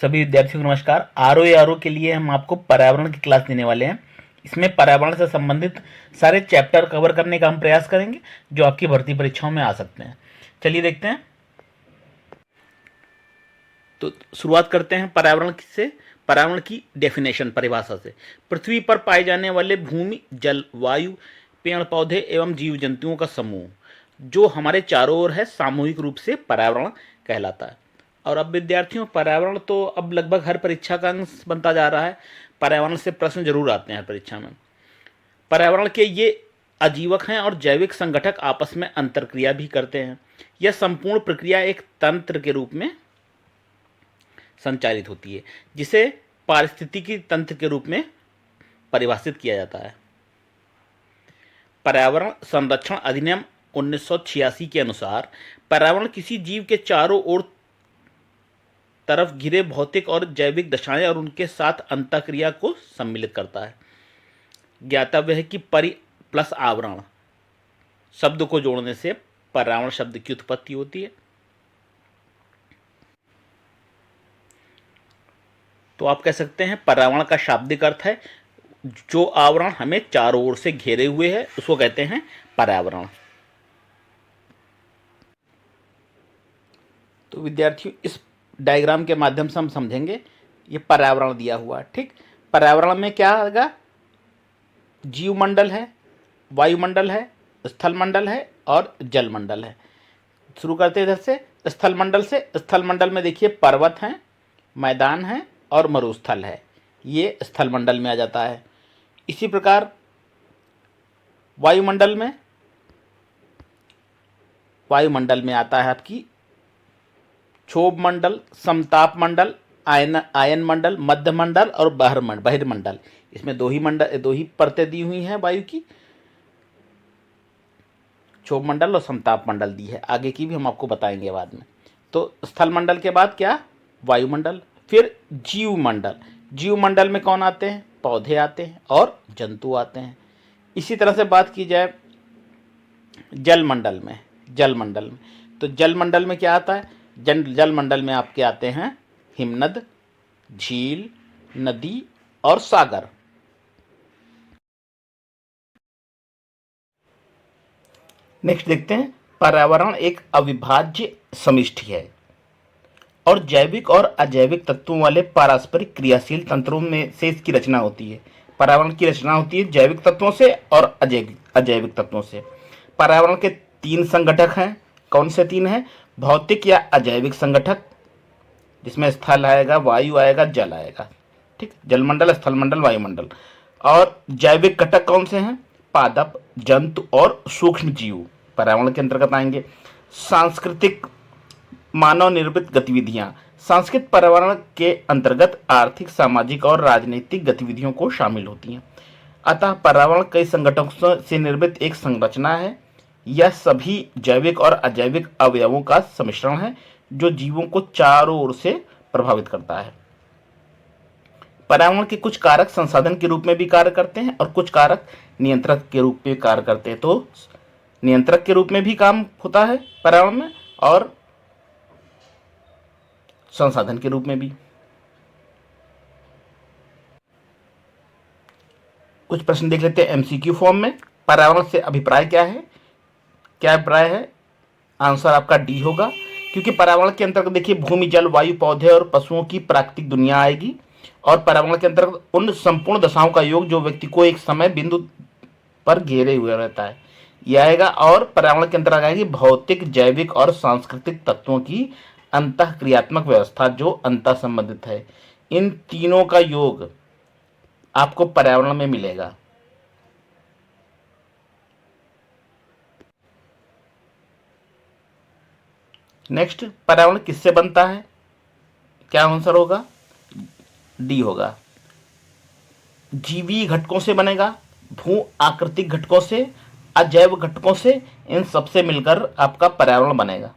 सभी विद्यार्थियों को नमस्कार। आर के लिए हम आपको पर्यावरण की क्लास देने वाले हैं। इसमें पर्यावरण से संबंधित सारे चैप्टर कवर करने का हम प्रयास करेंगे जो आपकी भर्ती परीक्षाओं में आ सकते हैं। चलिए देखते हैं। तो शुरुआत करते हैं पर्यावरण से। पर्यावरण की डेफिनेशन, परिभाषा से। पृथ्वी पर पाए जाने वाले भूमि, जल, वायु, पेड़ पौधे एवं जीव जंतुओं का समूह जो हमारे चारों ओर है, सामूहिक रूप से पर्यावरण कहलाता है। और अब विद्यार्थियों, पर्यावरण तो अब लगभग हर परीक्षा का अंश बनता जा रहा है। पर्यावरण से प्रश्न जरूर आते हैं हर परीक्षा में। पर्यावरण के ये आजीवक हैं और जैविक संगठक आपस में अंतरक्रिया भी करते हैं। यह संपूर्ण प्रक्रिया एक तंत्र के रूप में संचालित होती है जिसे पारिस्थितिकी तंत्र के रूप में परिभाषित किया जाता है। पर्यावरण संरक्षण अधिनियम 1986 के अनुसार पर्यावरण किसी जीव के चारों ओर तरफ घिरे भौतिक और जैविक दशाएं और उनके साथ अंतःक्रिया को सम्मिलित करता है। ज्ञातव्य है कि परि प्लस आवरण शब्द को जोड़ने से पर्यावरण शब्द की उत्पत्ति होती है। तो आप कह सकते हैं पर्यावरण का शाब्दिक अर्थ है जो आवरण हमें चारों ओर से घेरे हुए है, उसको कहते हैं पर्यावरण। तो विद्यार्थियों, इस डायग्राम के माध्यम से हम समझेंगे। ये पर्यावरण दिया हुआ है, ठीक। पर्यावरण में क्या आएगा? जीवमंडल है, वायुमंडल है, स्थलमंडल है और जलमंडल है। शुरू करते हैं इधर से, स्थलमंडल से। स्थलमंडल में देखिए पर्वत हैं, मैदान हैं और मरुस्थल है। ये स्थलमंडल में आ जाता है। इसी प्रकार वायुमंडल में आता है आपकी क्षोभ मंडल, समताप मंडल, आयन मंडल, मध्य मंडल और बहिर्मंडल। इसमें दो ही परतें दी हुई हैं वायु की। क्षोभ मंडल और समताप मंडल दी है, आगे की भी हम आपको बताएंगे बाद में। तो स्थल मंडल के बाद क्या? वायुमंडल। फिर जीवमंडल। जीवमंडल में कौन आते हैं? पौधे आते हैं और जंतु आते हैं। इसी तरह से बात की जाए जलमंडल में तो जलमंडल में क्या आता है? जलमंडल में आपके आते हैं हिमनद, झील, नदी और सागर। नेक्स्ट देखते हैं, पर्यावरण एक अविभाज्य समष्टि है और जैविक और अजैविक तत्वों वाले पारस्परिक क्रियाशील तंत्रों में से इसकी रचना होती है। पर्यावरण की रचना होती है जैविक तत्वों से और अजैविक तत्वों से। पर्यावरण के 3 संगठक हैं। कौन से 3 हैं? भौतिक या अजैविक संगठक, जिसमें स्थल आएगा, वायु आएगा, जल आएगा, ठीक। जलमंडल, स्थलमंडल, वायुमंडल। और जैविक घटक कौन से हैं? पादप, जंतु और सूक्ष्म जीव पर्यावरण के अंतर्गत आएंगे। सांस्कृतिक मानव निर्मित गतिविधियां। सांस्कृतिक पर्यावरण के अंतर्गत आर्थिक, सामाजिक और राजनीतिक गतिविधियों को शामिल होती हैं। अतः पर्यावरण कई संगठनों से निर्मित एक संरचना है। यह सभी जैविक और अजैविक अवयवों का सम्मिश्रण है जो जीवों को चारों ओर से प्रभावित करता है। पर्यावरण के कुछ कारक संसाधन के रूप में भी कार्य करते हैं और कुछ कारक नियंत्रक के रूप में कार्य करते हैं। तो नियंत्रक के रूप में भी काम होता है पर्यावरण में और संसाधन के रूप में भी। कुछ प्रश्न देख लेते हैं एमसीक्यू फॉर्म में। पर्यावरण से अभिप्राय क्या है? क्या अभिप्राय है? आंसर आपका डी होगा, क्योंकि पर्यावरण के अंतर्गत देखिए भूमि, जल, वायु, पौधे और पशुओं की प्राकृतिक दुनिया आएगी और पर्यावरण के अंतर्गत उन संपूर्ण दशाओं का योग जो व्यक्ति को एक समय बिंदु पर घेरे हुए रहता है, यह आएगा। और पर्यावरण के अंतर्गत आएगी भौतिक, जैविक और सांस्कृतिक तत्वों की अंतःक्रियात्मक व्यवस्था जो अंतः संबंधित है। इन तीनों का योग आपको पर्यावरण में मिलेगा। नेक्स्ट, पर्यावरण किससे बनता है? क्या आंसर होगा? डी होगा। जीवी घटकों से बनेगा, भू आकृतिक घटकों से, अजैव घटकों से, इन सबसे मिलकर आपका पर्यावरण बनेगा।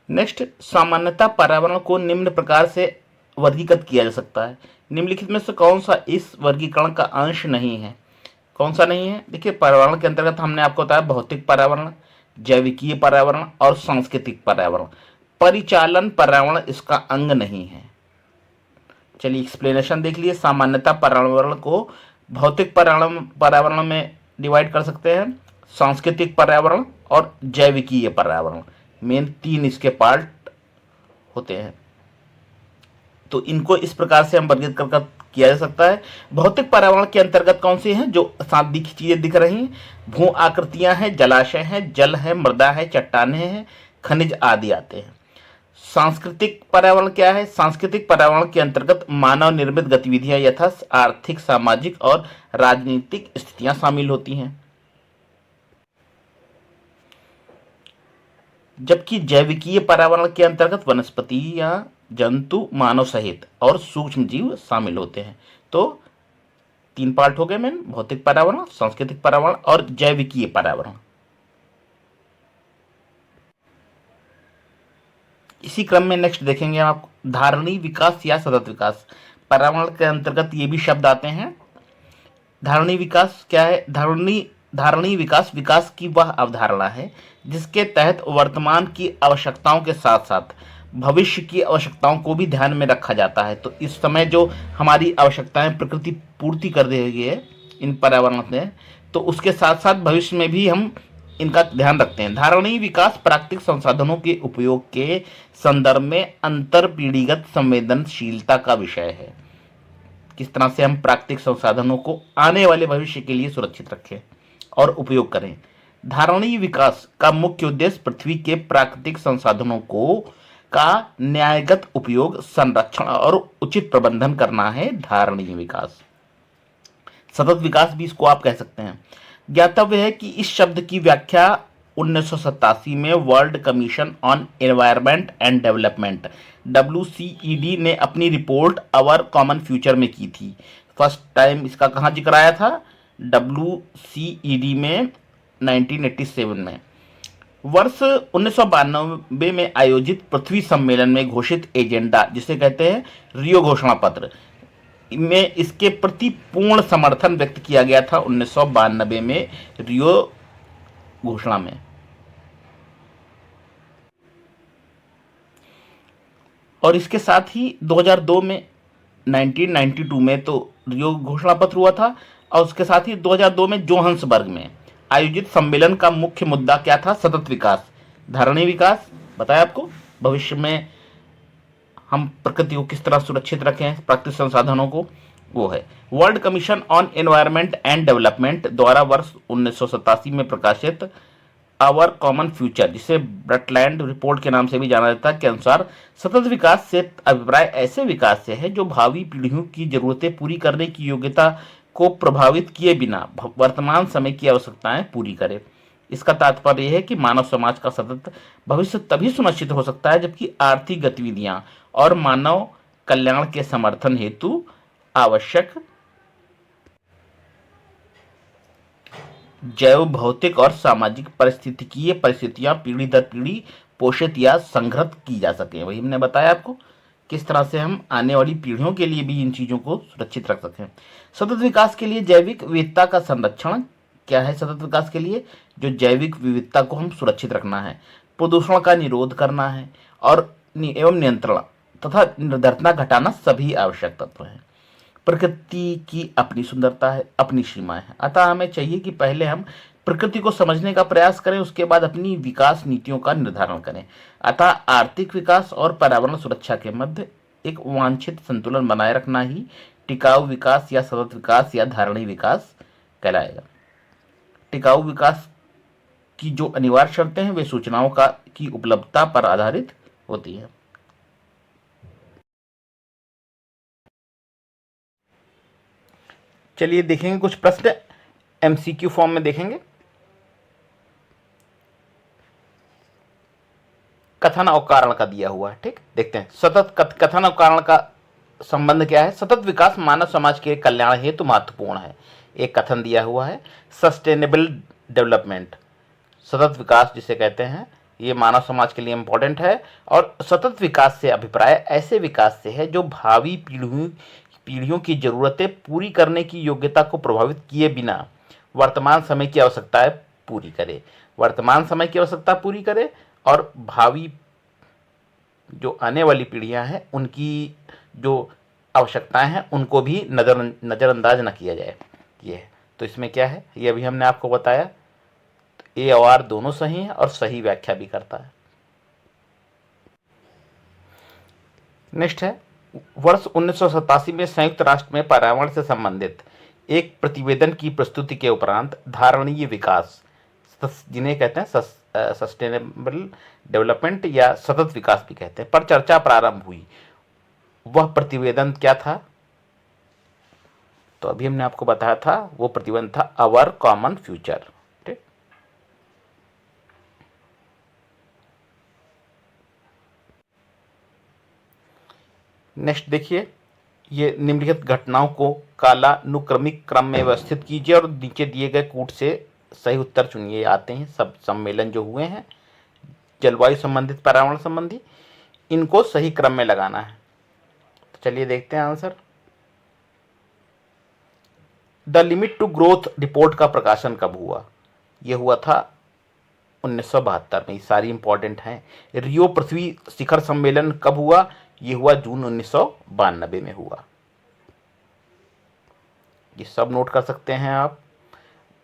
नेक्स्ट, सामान्यतः पर्यावरण को निम्न प्रकार से वर्गीकृत किया जा सकता है। निम्नलिखित में से कौन सा इस वर्गीकरण का अंश नहीं है? कौन सा नहीं है? देखिए, पर्यावरण के अंतर्गत हमने आपको बताया भौतिक पर्यावरण, जैविकीय पर्यावरण और सांस्कृतिक पर्यावरण। परिचालन पर्यावरण इसका अंग नहीं है। चलिए एक्सप्लेनेशन देख लिए। सामान्यतः पर्यावरण को भौतिक पर्यावरण में डिवाइड कर सकते हैं, सांस्कृतिक पर्यावरण और जैविकीय पर्यावरण, मेन 3 इसके पार्ट होते हैं। तो इनको इस प्रकार से हम वर्गीकृत कर किया जा सकता है। भौतिक पर्यावरण के अंतर्गत कौन सी हैं? जो सात चीजें दिख रही हैं, भू आकृतियां हैं, जलाशय हैं, जल है, मृदा है, चट्टानें हैं, खनिज आदि आते हैं। सांस्कृतिक पर्यावरण क्या है? सांस्कृतिक पर्यावरण के अंतर्गत मानव निर्मित गतिविधियां यथा आर्थिक, सामाजिक और राजनीतिक स्थितियां शामिल होती हैं। जबकि जैविकीय पर्यावरण के अंतर्गत वनस्पतियां, जंतु, मानव सहित और सूक्ष्म जीव शामिल होते हैं। तो 3 पार्ट हो गए मेन, भौतिक पर्यावरण, सांस्कृतिक पर्यावरण और जैविकीय पर्यावरण। इसी क्रम में नेक्स्ट देखेंगे आप धारणीय विकास या सतत विकास। पर्यावरण के अंतर्गत ये भी शब्द आते हैं। धारणीय विकास क्या है? धारणीय विकास विकास की वह अवधारणा है जिसके तहत वर्तमान की आवश्यकताओं के साथ साथ भविष्य की आवश्यकताओं को भी ध्यान में रखा जाता है। तो इस समय जो हमारी आवश्यकताएं प्रकृति पूर्ति कर देगी है इन पर्यावरण से, तो उसके साथ साथ भविष्य में भी हम इनका ध्यान रखते हैं। धारणीय विकास प्राकृतिक संसाधनों के उपयोग के संदर्भ में अंतर पीढ़ीगत संवेदनशीलता का विषय है। किस तरह से हम प्राकृतिक संसाधनों को आने वाले भविष्य के लिए सुरक्षित रखें और उपयोग करें। धारणीय विकास का मुख्य उद्देश्य पृथ्वी के प्राकृतिक संसाधनों का न्यायगत उपयोग, संरक्षण और उचित प्रबंधन करना है। धारणीय विकास, सतत विकास भी इसको आप कह सकते हैं। ज्ञातव्य है कि इस शब्द की व्याख्या 1987 में world commission on environment and development WCED ने अपनी रिपोर्ट आवर कॉमन फ्यूचर में की थी। फर्स्ट टाइम इसका कहाँ जिक्र आया था? WCED में 1987 में। वर्ष 1992 में आयोजित पृथ्वी सम्मेलन में घोषित एजेंडा, जिसे कहते हैं रियो घोषणा पत्र, में इसके प्रति पूर्ण समर्थन व्यक्त किया गया था 1992 में रियो घोषणा में। और इसके साथ ही 2002 में 1992 में तो रियो घोषणा पत्र हुआ था, और उसके साथ ही 2002 में जोहान्सबर्ग में आयोजित सम्मेलन का मुख्य मुद्दा क्या था? सतत विकास, धारणीय विकास बताया आपको, भविष्य में हम प्रकृति को किस तरह सुरक्षित रखें, प्राकृतिक संसाधनों को, वो है। World commission on environment and development द्वारा वर्ष 1987 में प्रकाशित आवर कॉमन फ्यूचर, जिसे ब्रटलैंड रिपोर्ट के नाम से भी जाना जाता है, के अनुसार सतत विकास से अभिप्राय ऐसे विकास से है जो भावी पीढ़ियों की जरूरतें पूरी करने की योग्यता को प्रभावित किए बिना वर्तमान समय की आवश्यकताएं पूरी करे। इसका तात्पर्य यह है कि मानव समाज का सतत भविष्य तभी सुनिश्चित हो सकता है जबकि आर्थिक गतिविधियां और मानव कल्याण के समर्थन हेतु आवश्यक जैव, भौतिक और सामाजिक पारिस्थितिकीय परिस्थितियां पीढ़ी दर पीढ़ी पोषित या संग्रहित की जा सके। वही हमने बताया आपको किस तरह से हम आने वाली पीढ़ियों के लिए भी इन चीजों को सुरक्षित रख सकें। सतत विकास के लिए जैविक विविधता का संरक्षण क्या है? सतत विकास के लिए जो जैविक विविधता को हम सुरक्षित रखना है, प्रदूषण का निरोध करना है और एवं नियंत्रण तथा निर्धनता घटाना सभी आवश्यक तत्व हैं। प्रकृति की अपनी सुंदरता है, अपनी सीमाएं हैं, अतः हमें चाहिए कि पहले हम प्रकृति को समझने का प्रयास करें, उसके बाद अपनी विकास नीतियों का निर्धारण करें। अतः आर्थिक विकास और पर्यावरण सुरक्षा के मध्य एक वांछित संतुलन बनाए रखना ही टिकाऊ विकास या सतत विकास या धारणीय विकास कहलाएगा। टिकाऊ विकास की जो अनिवार्य शर्तें हैं वे सूचनाओं की उपलब्धता पर आधारित होती है। चलिए देखेंगे कुछ प्रश्न MCQ फॉर्म में देखेंगे। कथन और कारण का दिया हुआ है, ठीक, देखते हैं। सतत कथन और कारण का संबंध क्या है? सतत विकास मानव समाज के कल्याण हेतु महत्वपूर्ण है। एक कथन दिया हुआ है, सस्टेनेबल डेवलपमेंट, सतत विकास जिसे कहते हैं, ये मानव समाज के लिए इंपॉर्टेंट है। और सतत विकास से अभिप्राय ऐसे विकास से है जो भावी पीढ़ियों की जरूरतें पूरी करने की योग्यता को प्रभावित किए बिना वर्तमान समय की आवश्यकताएं पूरी करे, वर्तमान समय की आवश्यकता पूरी करे और भावी जो आने वाली पीढ़ियां हैं उनकी जो आवश्यकताएं हैं उनको भी नज़रअंदाज न किया जाए। ये है। तो इसमें क्या है, ये अभी हमने आपको बताया। तो ए और आर दोनों सही हैं और सही व्याख्या भी करता है। नेक्स्ट है, वर्ष 1987 में संयुक्त राष्ट्र में पर्यावरण से संबंधित एक प्रतिवेदन की प्रस्तुति के उपरांत धारणीय विकास, जिन्हें कहते हैं सस्टेनेबल डेवलपमेंट या सतत विकास भी कहते हैं, पर चर्चा प्रारंभ हुई। वह प्रतिवेदन क्या था? तो अभी हमने आपको बताया था, वो प्रतिवेदन था अवर कॉमन फ्यूचर। ठीक। नेक्स्ट देखिए, ये निम्नलिखित घटनाओं को कालानुक्रमिक क्रम में व्यवस्थित कीजिए और नीचे दिए गए कूट से सही उत्तर चुनिए। आते हैं सब सम्मेलन जो हुए हैं जलवायु संबंधित, पर्यावरण संबंधी, इनको सही क्रम में लगाना है। तो चलिए देखते हैं answer. The limit to growth report का प्रकाशन कब हुआ? यह हुआ था 1972 में। ये सारी इंपॉर्टेंट हैं। रियो पृथ्वी शिखर सम्मेलन कब हुआ? यह हुआ जून 1992 में हुआ। ये सब नोट कर सकते हैं आप।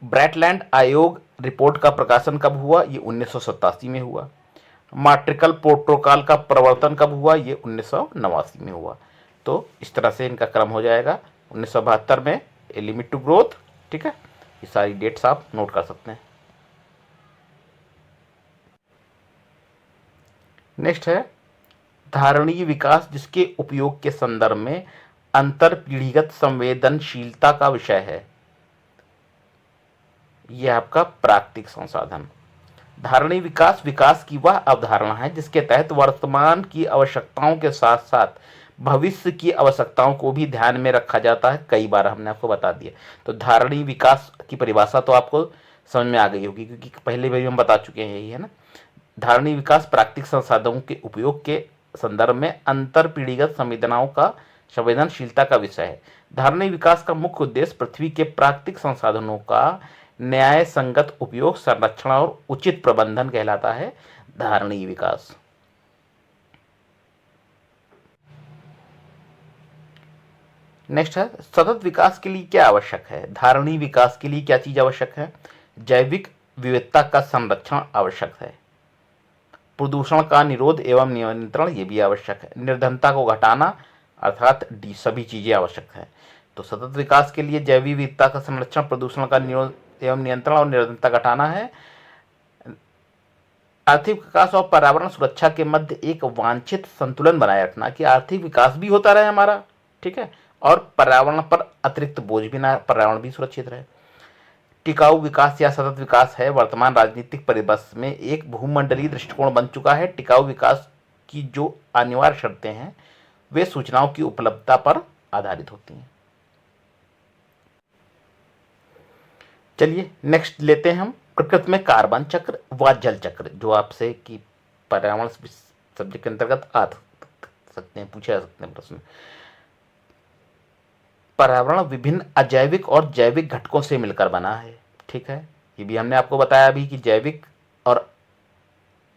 ब्रैटलैंड आयोग रिपोर्ट का प्रकाशन कब हुआ? ये 1987 में हुआ। मॉन्ट्रियल प्रोटोकॉल का प्रवर्तन कब हुआ? ये 1989 में हुआ। तो इस तरह से इनका क्रम हो जाएगा। 1972 में ए लिमिट टू ग्रोथ। ठीक है, ये सारी डेट्स आप नोट कर सकते हैं। नेक्स्ट है, धारणीय विकास जिसके उपयोग के संदर्भ में अंतर पीढ़ीगत संवेदनशीलता का विषय है। यह आपका प्राकृतिक संसाधन। धारणीय विकास विकास की वह अवधारणा है जिसके तहत वर्तमान की आवश्यकताओं के साथ साथ भविष्य की आवश्यकताओं को भी ध्यान में रखा जाता है। कई बार हमने आपको बता दिया। तो धारणीय विकास की परिभाषा तो आपको समझ में आ गई होगी, क्योंकि पहले भी हम बता चुके हैं, यही है ना। धारणीय विकास प्राकृतिक संसाधनों के उपयोग के संदर्भ में अंतर पीढ़ीगत संवेदनशीलता का विषय है। धारणीय विकास का मुख्य उद्देश्य पृथ्वी के प्राकृतिक संसाधनों का न्याय संगत उपयोग, संरक्षण और उचित प्रबंधन कहलाता है धारणीय विकास। नेक्स्ट है, सतत विकास के लिए क्या आवश्यक है? धारणीय विकास के लिए क्या चीज आवश्यक है? जैविक विविधता का संरक्षण आवश्यक है। प्रदूषण का निरोध एवं नियंत्रण ये भी आवश्यक है। निर्धनता को घटाना अर्थात सभी चीजें आवश्यक है। तो सतत विकास के लिए जैविक विविधता का संरक्षण, प्रदूषण का निरोध एवं नियंत्रण और निर्धनता घटाना है। आर्थिक विकास और पर्यावरण सुरक्षा के मध्य एक वांछित संतुलन बनाए रखना, कि आर्थिक विकास भी होता रहे हमारा, ठीक है, और पर्यावरण पर अतिरिक्त बोझ भी ना, पर्यावरण भी सुरक्षित रहे। टिकाऊ विकास या सतत विकास है वर्तमान राजनीतिक परिदृश्य में एक भूमंडलीय दृष्टिकोण बन चुका है। टिकाऊ विकास की जो अनिवार्य शर्तें हैं वे सूचनाओं की उपलब्धता पर आधारित होती हैं। चलिए नेक्स्ट लेते हैं हम प्रकृति में कार्बन चक्र व जल चक्र, जो आपसे कि पर्यावरण सब्जेक्ट के अंतर्गत आ सकते हैं, पूछे जा सकते हैं प्रश्न। पर्यावरण विभिन्न अजैविक और जैविक घटकों से मिलकर बना है। ठीक है, ये भी हमने आपको बताया अभी कि जैविक और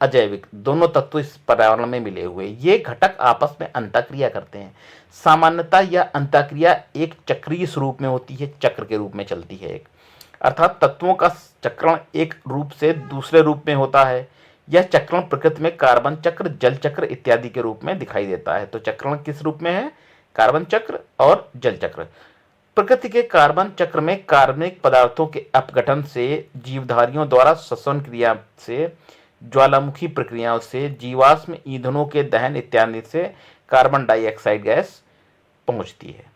अजैविक दोनों तत्व इस पर्यावरण में मिले हुए। ये घटक आपस में अंतःक्रिया करते हैं। सामान्यतः यह अंतःक्रिया एक चक्रीय स्वरूप में होती है, चक्र के रूप में चलती है एक, अर्थात तत्वों का चक्रण एक रूप से दूसरे रूप में होता है। यह चक्रण प्रकृति में कार्बन चक्र, जल चक्र इत्यादि के रूप में दिखाई देता है। तो चक्रण किस रूप में है? कार्बन चक्र और जल चक्र। प्रकृति के कार्बन चक्र में कार्बनिक पदार्थों के अपघटन से, जीवधारियों द्वारा श्वसन क्रिया से, ज्वालामुखी प्रक्रियाओं से, जीवाश्म ईंधनों के दहन इत्यादि से कार्बन डाइऑक्साइड गैस पहुंचती है।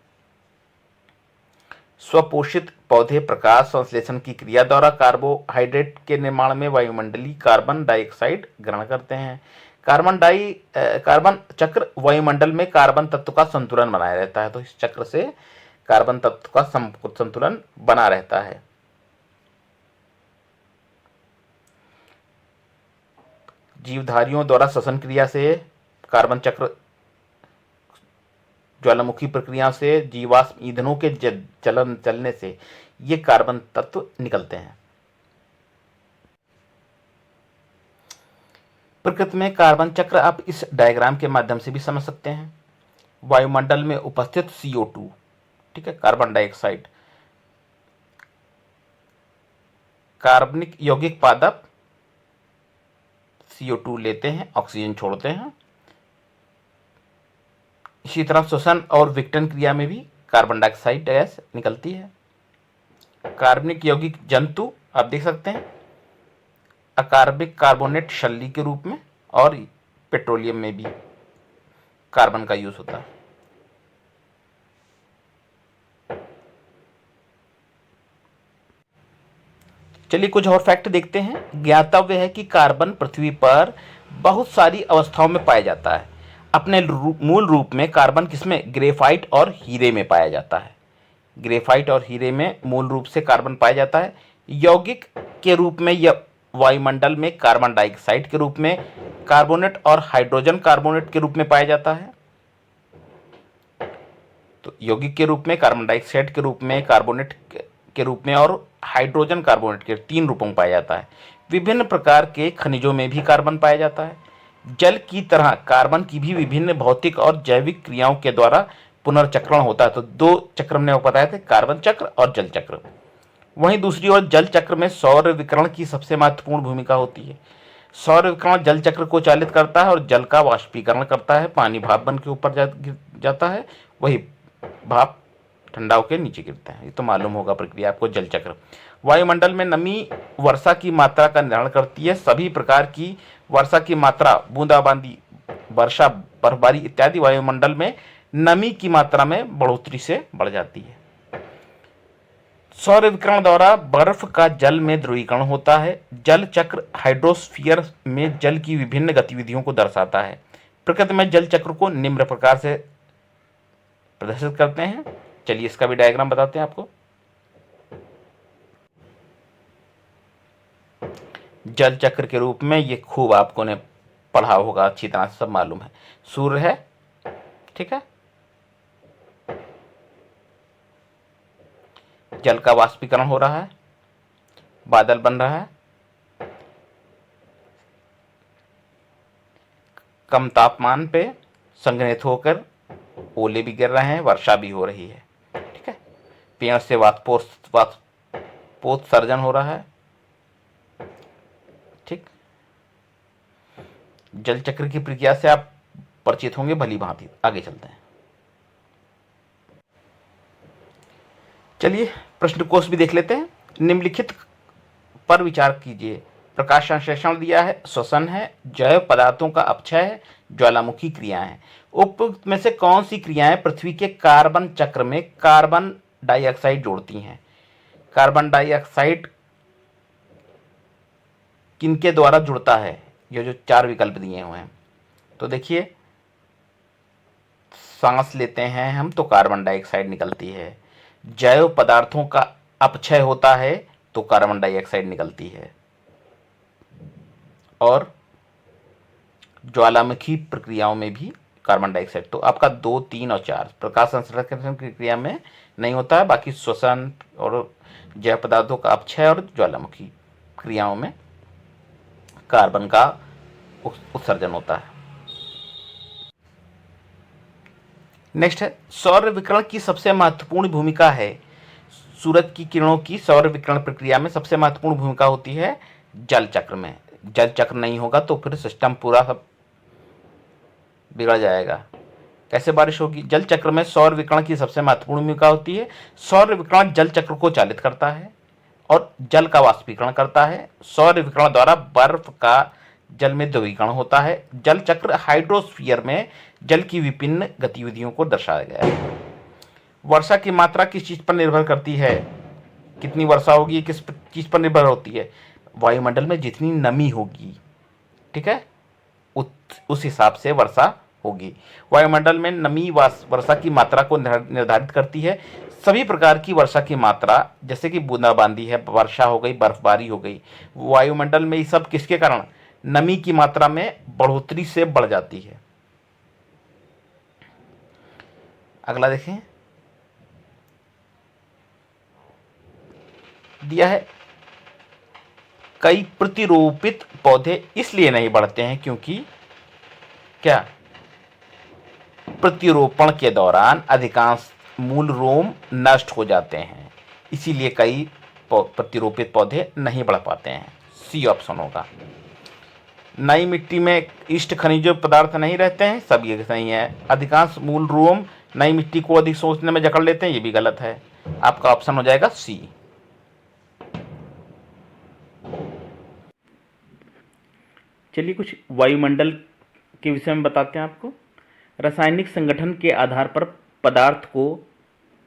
स्वपोषित पौधे प्रकाश संश्लेषण की क्रिया द्वारा कार्बोहाइड्रेट के निर्माण में वायुमंडलीय कार्बन डाइऑक्साइड ग्रहण करते हैं। कार्बन चक्र वायुमंडल में कार्बन तत्व का संतुलन बनाए रहता है। तो इस चक्र से कार्बन तत्व का संतुलन बना रहता है। जीवधारियों द्वारा श्वसन क्रिया से, कार्बन चक्र, ज्वालामुखी प्रक्रिया से, जीवाश्म ईंधनों के चलने से ये कार्बन तत्व निकलते हैं। प्रकृति में कार्बन चक्र आप इस डायग्राम के माध्यम से भी समझ सकते हैं। वायुमंडल में उपस्थित CO2, ठीक है, कार्बन डाइऑक्साइड, कार्बनिक यौगिक पादप CO2 लेते हैं, ऑक्सीजन छोड़ते हैं। इसी तरह श्वसन और विघटन क्रिया में भी कार्बन डाइऑक्साइड गैस निकलती है। कार्बनिक यौगिक जंतु आप देख सकते हैं अकार्बनिक कार्बोनेट शल्ली के रूप में, और पेट्रोलियम में भी कार्बन का यूज होता है। चलिए कुछ और फैक्ट देखते हैं। ज्ञातव्य है कि कार्बन पृथ्वी पर बहुत सारी अवस्थाओं में पाया जाता है। अपने मूल रूप में कार्बन किसमें, ग्रेफाइट और हीरे में पाया जाता है। ग्रेफाइट और हीरे में मूल रूप से कार्बन पाया जाता है। यौगिक के रूप में यह वायुमंडल में कार्बन डाइऑक्साइड के रूप में, कार्बोनेट और हाइड्रोजन कार्बोनेट के रूप में पाया जाता है। तो यौगिक के रूप में, कार्बन डाइऑक्साइड के रूप में, कार्बोनेट के रूप में और हाइड्रोजन कार्बोनेट के 3 रूपों में पाया जाता है। विभिन्न प्रकार के खनिजों में भी कार्बन पाया जाता है। जल की तरह कार्बन की भी विभिन्न भौतिक और जैविक क्रियाओं के द्वारा पुनर्चक्रण होता है। तो 2 चक्र हमने बताए थे, कार्बन चक्र और जल चक्र। वहीं दूसरी ओर जल चक्र में सौर विकिरण की सबसे महत्वपूर्ण भूमिका होती है। सौर विकिरण जल चक्र को चालित करता है और जल का वाष्पीकरण करता है। पानी भाप बन के ऊपर गिर जाता है, वही भाप ठंडा होकर नीचे गिरता है। ये तो मालूम होगा प्रक्रिया आपको। जल चक्र वायुमंडल में नमी वर्षा की मात्रा का निर्धारण करती है। सभी प्रकार की वर्षा की मात्रा, बूंदाबांदी, वर्षा, बर्फबारी इत्यादि वायुमंडल में नमी की मात्रा में बढ़ोतरी से बढ़ जाती है। सौर विकिरण द्वारा बर्फ का जल में ध्रुवीकरण होता है। जल चक्र हाइड्रोस्फीयर में जल की विभिन्न गतिविधियों को दर्शाता है। प्रकृति में जल चक्र को निम्न प्रकार से प्रदर्शित करते हैं। चलिए इसका भी डायग्राम बताते हैं आपको। जल चक्र के रूप में ये खूब आपको ने पढ़ा होगा, अच्छी तरह से सब मालूम है। सूर्य है, ठीक है, जल का वाष्पीकरण हो रहा है, बादल बन रहा है, कम तापमान पे संघनित होकर ओले भी गिर रहे हैं, वर्षा भी हो रही है, ठीक है। पेड़ से वाष्पोत्सर्जन हो रहा है, ठीक। जल चक्र की प्रक्रिया से आप परिचित होंगे भली भांति। आगे चलते हैं। चलिए प्रश्न कोश भी देख लेते हैं। निम्नलिखित पर विचार कीजिए। प्रकाश संश्लेषण दिया है, श्वसन है, जैव पदार्थों का अपक्षय है, ज्वालामुखी क्रियाएं हैं। उपयुक्त में से कौन सी क्रियाएं पृथ्वी के कार्बन चक्र में कार्बन डाइऑक्साइड जोड़ती हैं? कार्बन डाइऑक्साइड किनके द्वारा जुड़ता है? ये जो 4 विकल्प दिए हुए हैं, तो देखिए, सांस लेते हैं हम तो कार्बन डाइऑक्साइड निकलती है। जैव पदार्थों का अपक्षय होता है तो कार्बन डाइऑक्साइड निकलती है। और ज्वालामुखी प्रक्रियाओं में भी कार्बन डाइऑक्साइड। तो आपका 2, 3 और 4 प्रकाश संश्लेषण की क्रिया में नहीं होता है, बाकी श्वसन और जैव पदार्थों का अपक्षय और ज्वालामुखी क्रियाओं में कार्बन का उत्सर्जन होता है। नेक्स्ट है, सौर विकिरण की सबसे महत्वपूर्ण भूमिका है। सूरज की किरणों की सौर विकिरण प्रक्रिया में सबसे महत्वपूर्ण भूमिका होती है जल चक्र में। जल चक्र नहीं होगा तो फिर सिस्टम पूरा सब बिगड़ जाएगा। कैसे बारिश होगी? जल चक्र में सौर विकिरण की सबसे महत्वपूर्ण भूमिका होती है। सौर विकिरण जल चक्र को चालित करता है और जल का वाष्पीकरण करता है। सौर विकिरण द्वारा बर्फ का जल में द्रवीकरण होता है। जल चक्र हाइड्रोस्फीयर में जल की विभिन्न गतिविधियों को दर्शाया गया है। वर्षा की मात्रा किस चीज पर निर्भर करती है? कितनी वर्षा होगी किस चीज पर निर्भर होती है? वायुमंडल में जितनी नमी होगी, ठीक है, उस हिसाब से वर्षा होगी। वायुमंडल में नमी वर्षा की मात्रा को निर्धारित करती है। सभी प्रकार की वर्षा की मात्रा, जैसे कि बूंदाबांदी है, वर्षा हो गई, बर्फबारी हो गई, वायुमंडल में ये सब किसके कारण? नमी की मात्रा में बढ़ोतरी से बढ़ जाती है। अगला देखें, दिया है कई प्रतिरोपित पौधे इसलिए नहीं बढ़ते हैं क्योंकि क्या प्रतिरोपण के दौरान अधिकांश मूल रोम नष्ट हो जाते हैं, इसीलिए कई प्रतिरोपित पौधे नहीं बढ़ पाते हैं। सी ऑप्शन होगा। नई मिट्टी में इष्ट खनिज पदार्थ नहीं रहते हैं, सब ये सही है। अधिकांश मूल रोम नई मिट्टी को अधिक सोखने में जकड़ लेते हैं, ये भी गलत है। आपका ऑप्शन हो जाएगा सी। चलिए कुछ वायुमंडल के विषय में बताते हैं आपको। रासायनिक संगठन के आधार पर पदार्थ को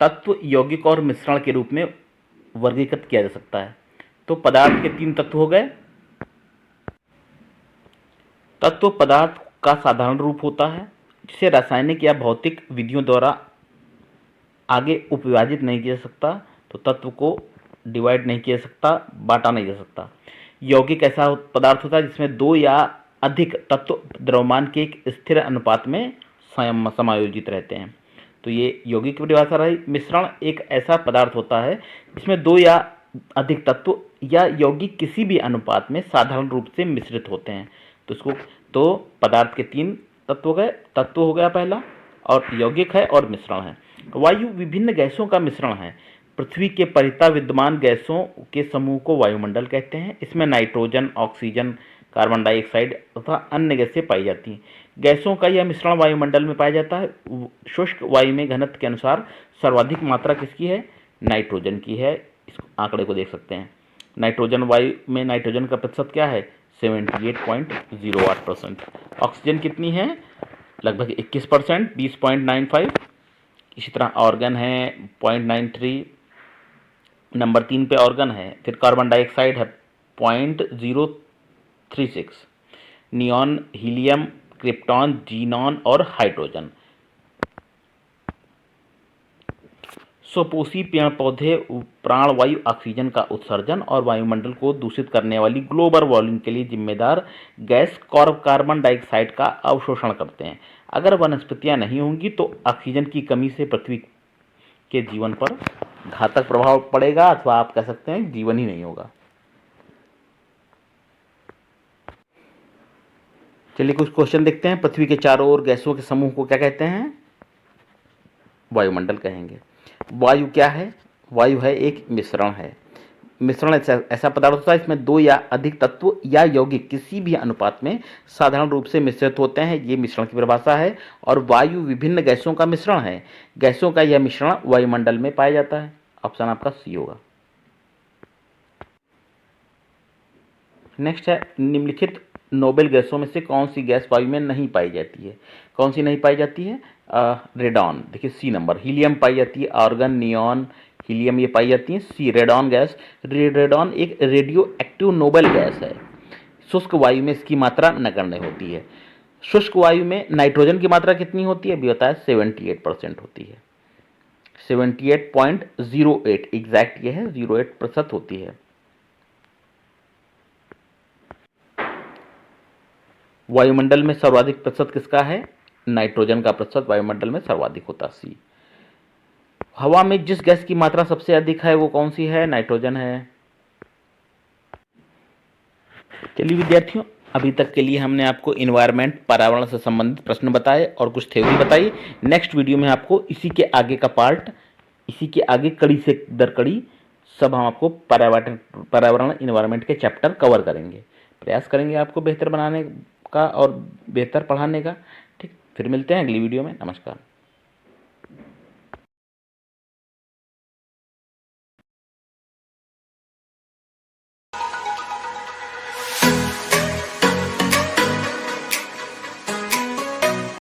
तत्व, यौगिक और मिश्रण के रूप में वर्गीकृत किया जा सकता है। तो पदार्थ के 3 तत्व हो गए। तत्व पदार्थ का साधारण रूप होता है जिसे रासायनिक या भौतिक विधियों द्वारा आगे उपविभाजित नहीं किया जा सकता। तो तत्व को डिवाइड नहीं किया जा सकता, बांटा नहीं जा सकता। यौगिक ऐसा पदार्थ होता है जिसमें 2 या अधिक तत्व द्रव्यमान के एक स्थिर अनुपात में समायोजित रहते हैं। तो ये यौगिक की परिभाषा रही। मिश्रण एक ऐसा पदार्थ होता है जिसमें 2 या अधिक तत्व या यौगिक किसी भी अनुपात में साधारण रूप से मिश्रित होते हैं। तो पदार्थ के 3 तत्व गए। तत्व हो गया पहला, और यौगिक है और मिश्रण है। वायु विभिन्न गैसों का मिश्रण है। पृथ्वी के परितः विद्यमान गैसों के समूह को वायुमंडल कहते हैं। इसमें नाइट्रोजन, ऑक्सीजन, कार्बन डाइऑक्साइड तथा अन्य गैसें पाई जाती हैं। गैसों का यह मिश्रण वायुमंडल में पाया जाता है। शुष्क वायु में घनत्व के अनुसार सर्वाधिक मात्रा किसकी है? नाइट्रोजन की है। इस आंकड़े को देख सकते हैं। नाइट्रोजन वायु में नाइट्रोजन का प्रतिशत क्या है? 78.08%। ऑक्सीजन कितनी है? लगभग 21%, 20.95। इसी तरह ऑर्गन है 0.93, नंबर 3 पे ऑर्गन है। फिर कार्बन डाइऑक्साइड है 0.036, नियॉन, हीलियम, क्रिप्टॉन, जीनॉन और हाइड्रोजन। स्वपोषी पेड़ पौधे प्राणवायु ऑक्सीजन का उत्सर्जन और वायुमंडल को दूषित करने वाली ग्लोबल वार्मिंग के लिए जिम्मेदार गैस कार्बन डाइऑक्साइड का अवशोषण करते हैं। अगर वनस्पतियां नहीं होंगी तो ऑक्सीजन की कमी से पृथ्वी के जीवन पर घातक प्रभाव पड़ेगा, अथवा आप कह सकते हैं जीवन ही नहीं होगा। चलिए कुछ क्वेश्चन देखते हैं। पृथ्वी के चारों ओर गैसों के समूह को क्या कहते हैं? वायुमंडल कहेंगे। वायु क्या है? वायु है एक मिश्रण है। मिश्रण ऐसा पदार्थ होता है इसमें 2 या अधिक तत्व या यौगिक किसी भी अनुपात में साधारण रूप से मिश्रित होते हैं। ये मिश्रण की परिभाषा है। और वायु विभिन्न गैसों का मिश्रण है। गैसों का यह मिश्रण वायुमंडल में पाया जाता है। ऑप्शन आपका सी होगा। नेक्स्ट है, निम्नलिखित नोबेल गैसों में से कौन सी गैस वायु में नहीं पाई जाती है? कौन सी नहीं पाई जाती है? रेडॉन, देखिए सी नंबर। हीलियम पाई जाती है, आर्गन, नियॉन, हीलियम ये पाई जाती है। सी रेडॉन गैस। रेडॉन एक रेडियो एक्टिव नोबेल गैस है। शुष्क वायु में इसकी मात्रा नगण्य होती है। शुष्क वायु में नाइट्रोजन की मात्रा कितनी होती है? अभी बताया 78% होती है। 78.08 एग्जैक्ट ये है, 08% होती है। वायुमंडल में सर्वाधिक प्रतिशत किसका है? नाइट्रोजन का प्रतिशत वायुमंडल में सर्वाधिक होता। सी। हवा में जिस गैस की मात्रा सबसे अधिक है वो कौन सी है? नाइट्रोजन है। चलिए विद्यार्थियों, अभी तक के लिए हमने आपको इन्वायरमेंट, पर्यावरण से संबंधित प्रश्न बताए और कुछ थ्योरी बताई। नेक्स्ट वीडियो में आपको इसी के आगे का पार्ट, इसी के आगे कड़ी से दर कड़ी सब हम आपको पर्यावरण इन्वायरमेंट के चैप्टर कवर करेंगे। प्रयास करेंगे आपको बेहतर बनाने का और बेहतर पढ़ाने का। ठीक, फिर मिलते हैं अगली वीडियो में। नमस्कार।